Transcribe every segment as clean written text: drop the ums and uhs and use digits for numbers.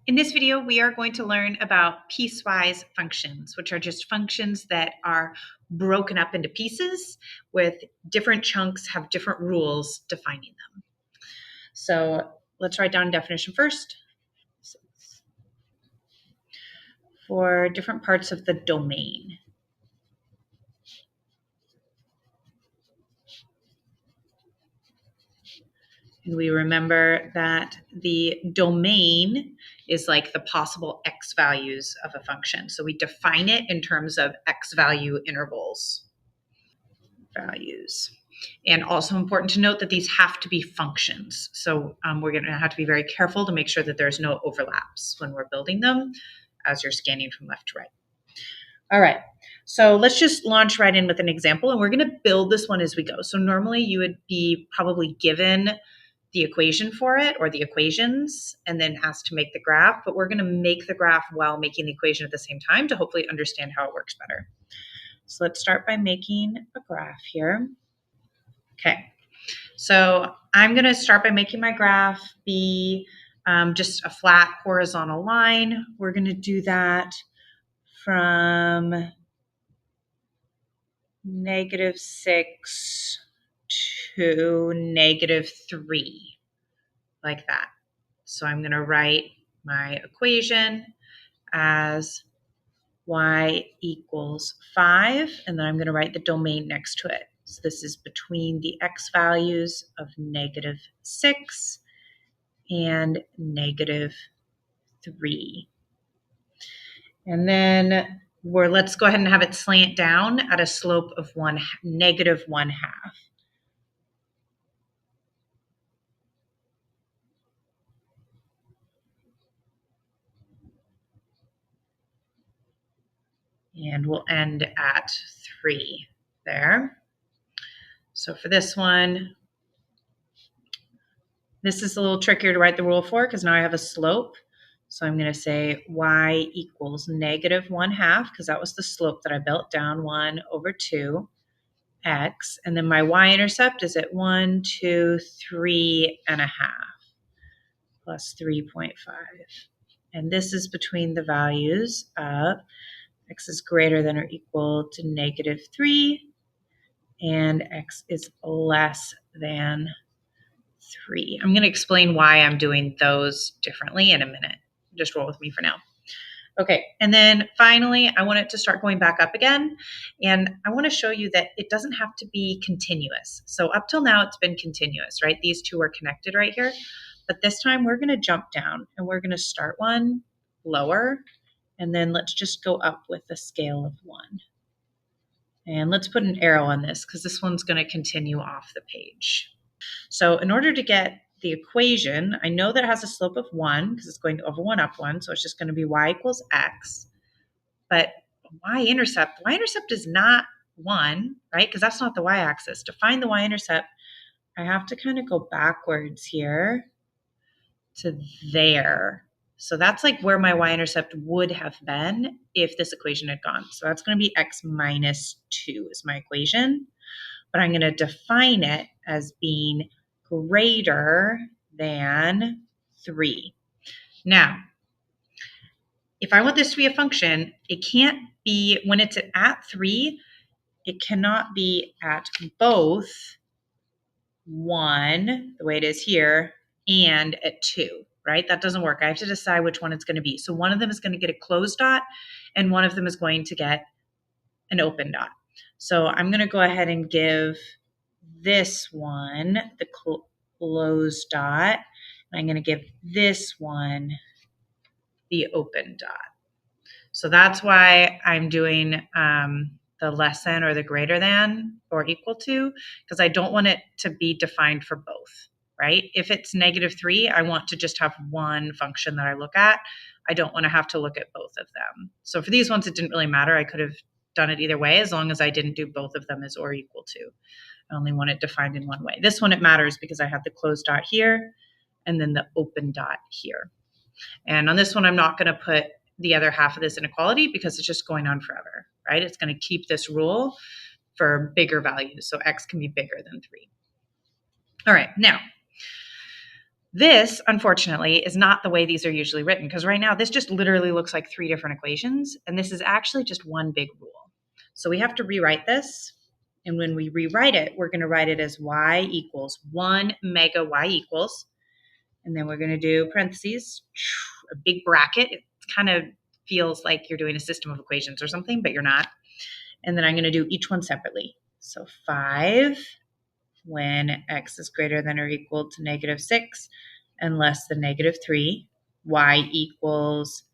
In this video, we are going to learn about piecewise functions, which are just functions that are broken up into pieces with different chunks have different rules defining them. So let's write down a definition first. For different parts of the domain. And we remember that the domain is like the possible x values of a function. So we define it in terms of x value intervals. Values. And also important to note that these have to be functions. So we're going to have to be very careful to make sure that there's no overlaps when we're building them as you're scanning from left to right. All right, so let's just launch right in with an example, and we're going to build this one as we go. So normally you would be probably given the equation for it or the equations and then asked to make the graph, but we're going to make the graph while making the equation at the same time to hopefully understand how it works better. So let's start by making a graph here. Okay, so I'm going to start by making my graph be just a flat horizontal line. We're going to do that from -6 to -3, like that. So I'm going to write my equation as y equals 5, and then I'm going to write the domain next to it. So this is between the x values of -6 and -3. And then let's go ahead and have it slant down at a slope of -1/2. And we'll end at 3 there. So for this one, this is a little trickier to write the rule for because now I have a slope. So I'm going to say y equals -1/2 because that was the slope that I built down, 1/2 x. And then my y-intercept is at 1, 2, 3.5 plus 3.5. And this is between the values of x is greater than or equal to -3 and x is less than 3. I'm going to explain why I'm doing those differently in a minute. Just roll with me for now. Okay, and then finally, I want it to start going back up again. And I want to show you that it doesn't have to be continuous. So up till now, it's been continuous, right? These two are connected right here. But this time, we're going to jump down, and we're going to start one lower. And then let's just go up with a scale of 1. And let's put an arrow on this because this one's going to continue off the page. So in order to get the equation, I know that it has a slope of 1 because it's going over 1 up 1. So it's just going to be y equals x. But y-intercept is not 1, right? Because that's not the y-axis. To find the y-intercept, I have to kind of go backwards here to there. So that's like where my y-intercept would have been if this equation had gone. So that's going to be x minus 2 is my equation. But I'm going to define it as being greater than 3. Now, if I want this to be a function, it can't be, when it's at 3, it cannot be at both 1, the way it is here, and at 2, right? That doesn't work. I have to decide which one it's going to be. So one of them is going to get a closed dot, and one of them is going to get an open dot. So I'm going to go ahead and give this one the closed dot. And I'm going to give this one the open dot. So that's why I'm doing the less than or the greater than or equal to, because I don't want it to be defined for both, right? If it's -3, I want to just have one function that I look at. I don't want to have to look at both of them. So for these ones, it didn't really matter. I could have done it either way as long as I didn't do both of them as or equal to. I only want it defined in one way. This one, it matters because I have the closed dot here and then the open dot here. And on this one, I'm not going to put the other half of this inequality because it's just going on forever, right? It's going to keep this rule for bigger values. So x can be bigger than 3. All right, now, This, unfortunately, is not the way these are usually written, because right now this just literally looks like three different equations, and this is actually just one big rule. So we have to rewrite this, and when we rewrite it, we're going to write it as y equals 1 mega y equals, and then we're going to do parentheses, a big bracket. It kind of feels like you're doing a system of equations or something, but you're not. And then I'm going to do each one separately. So 5 when x is greater than or equal to negative 6 and less than negative 3, y equals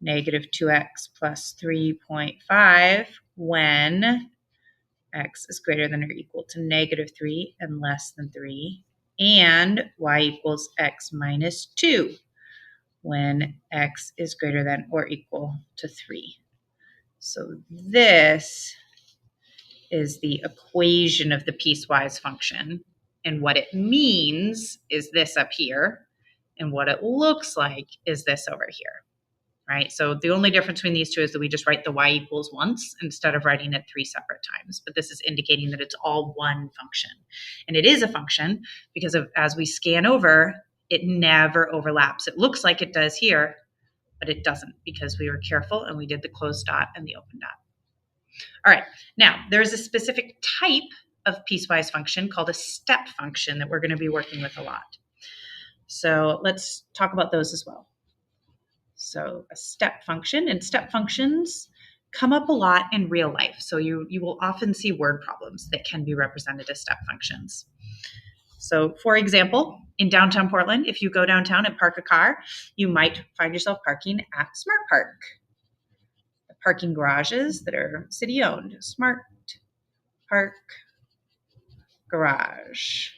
negative 2x plus 3.5 when x is greater than or equal to negative 3 and less than 3, and y equals x minus 2 when x is greater than or equal to 3. So this is the equation of the piecewise function. And what it means is this up here. And what it looks like is this over here, right? So the only difference between these two is that we just write the y equals once instead of writing it 3 separate times. But this is indicating that it's all one function. And it is a function because as we scan over, it never overlaps. It looks like it does here, but it doesn't because we were careful and we did the closed dot and the open dot. All right, now there's a specific type of piecewise function called a step function that we're going to be working with a lot. So let's talk about those as well. So a step function, and step functions come up a lot in real life. So you will often see word problems that can be represented as step functions. So for example, in downtown Portland, if you go downtown and park a car, you might find yourself parking at Smart Park. Parking garages that are city owned. Smart Park Garage.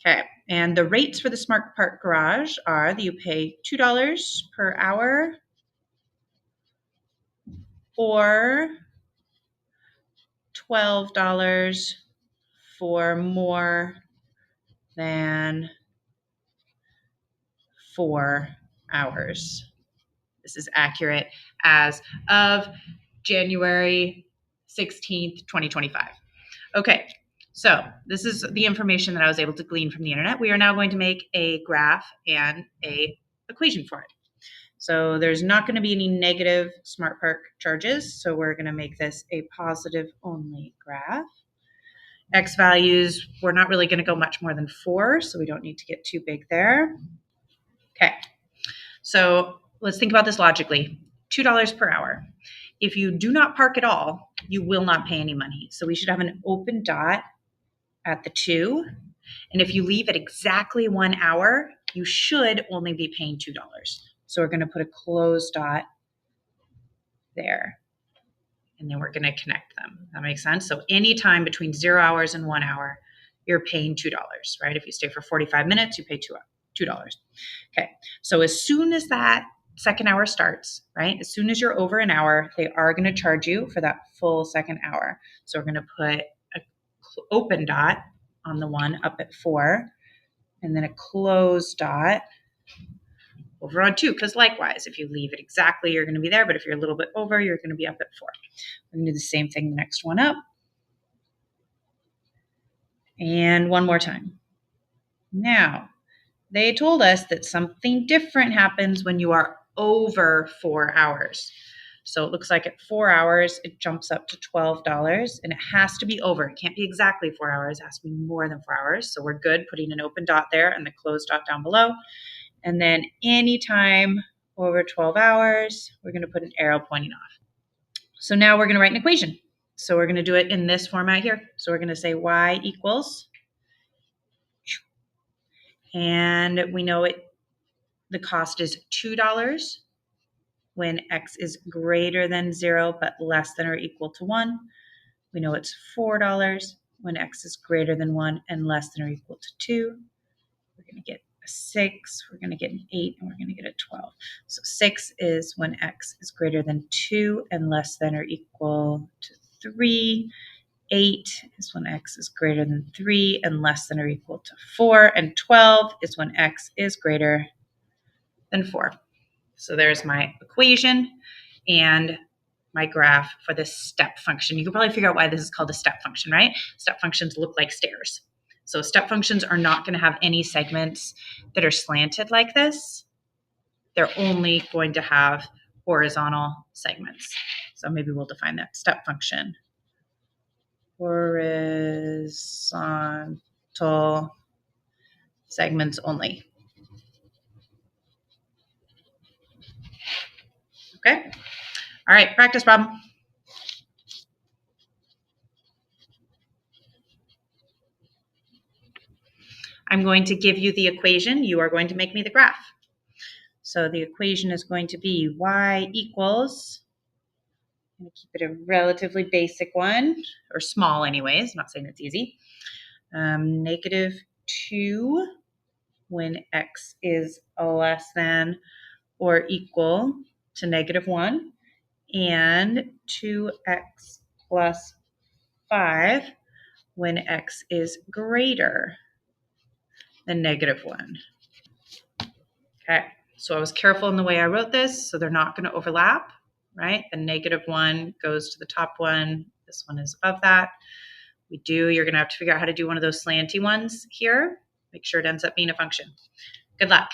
Okay, and the rates for the Smart Park Garage are that you pay $2 per hour or $12 for more than 4 hours. This is accurate as of January 16th, 2025. Okay, so this is the information that I was able to glean from the internet. We are now going to make a graph and a equation for it. So there's not going to be any negative Smart Park charges, so we're going to make this a positive only graph. X values, we're not really going to go much more than 4, so we don't need to get too big there. Okay, so let's think about this logically. $2 per hour. If you do not park at all, you will not pay any money. So we should have an open dot at the 2. And if you leave at exactly 1 hour, you should only be paying $2. So we're going to put a closed dot there. And then we're going to connect them. That makes sense? So anytime between 0 hours and 1 hour, you're paying $2, right? If you stay for 45 minutes, you pay $2. Okay. So as soon as that second hour starts, right? As soon as you're over an hour, they are going to charge you for that full second hour. So we're going to put an open dot on the one up at 4, and then a closed dot over on 2, because likewise, if you leave it exactly, you're going to be there, but if you're a little bit over, you're going to be up at 4. We're going to do the same thing the next one up. And one more time. Now, they told us that something different happens when you are over 4 hours. So it looks like at 4 hours, it jumps up to $12, and it has to be over. It can't be exactly 4 hours. It has to be more than 4 hours. So we're good putting an open dot there and the closed dot down below. And then anytime over 12 hours, we're going to put an arrow pointing off. So now we're going to write an equation. So we're going to do it in this format here. So we're going to say y equals, and we know the cost is $2 when x is greater than 0 but less than or equal to 1. We know it's $4 when x is greater than 1 and less than or equal to 2. We're going to get a 6, we're going to get an 8, and we're going to get a 12. So 6 is when x is greater than 2 and less than or equal to 3. 8 is when x is greater than 3 and less than or equal to 4. And 12 is when x is greater than 4. So there's my equation and my graph for this step function. You can probably figure out why this is called a step function, right? Step functions look like stairs. So step functions are not going to have any segments that are slanted like this. They're only going to have horizontal segments. So maybe we'll define that step function. Horizontal segments only. Okay. All right, practice problem. I'm going to give you the equation. You are going to make me the graph. So the equation is going to be y equals, I'm going to keep it a relatively basic one, or small anyways, I'm not saying it's easy, -2 when x is less than or equal to -1, and 2x plus 5 when x is greater than -1. Okay, so I was careful in the way I wrote this, so they're not going to overlap, right? The -1 goes to the top one. This one is above that. You're going to have to figure out how to do one of those slanty ones here. Make sure it ends up being a function. Good luck.